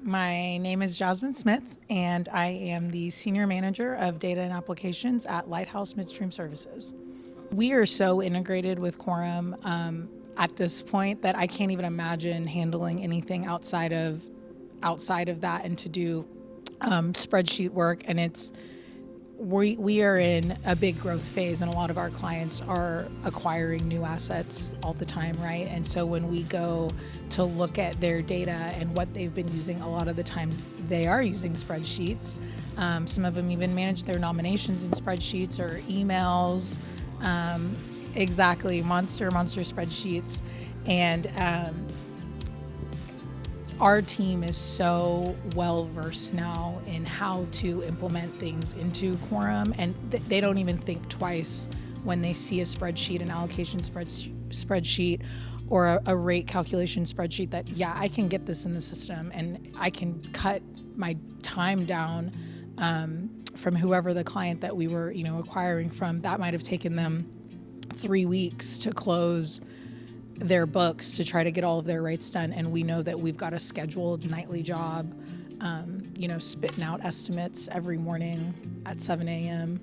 My name is Jasmine Smith, and I am the Senior Manager of Data and Applications at Lighthouse Midstream Services. We are so integrated with Quorum at this point that I can't even imagine handling anything outside of that and to do spreadsheet work. And we are in a big growth phase, and a lot of our clients are acquiring new assets all the time, right? And so when we go to look at their data and what they've been using, a lot of the times they are using spreadsheets. Some of them even manage their nominations in spreadsheets or emails. Exactly, monster spreadsheets. And our team is so well versed now in how to implement things into Quorum, and they don't even think twice when they see a spreadsheet, an allocation spreadsheet, or a rate calculation spreadsheet that, yeah, I can get this in the system and I can cut my time down from whoever the client that we were, acquiring from. That might have taken them 3 weeks to close their books to try to get all of their rates done, and we know that we've got a scheduled nightly job, spitting out estimates every morning at 7 a.m.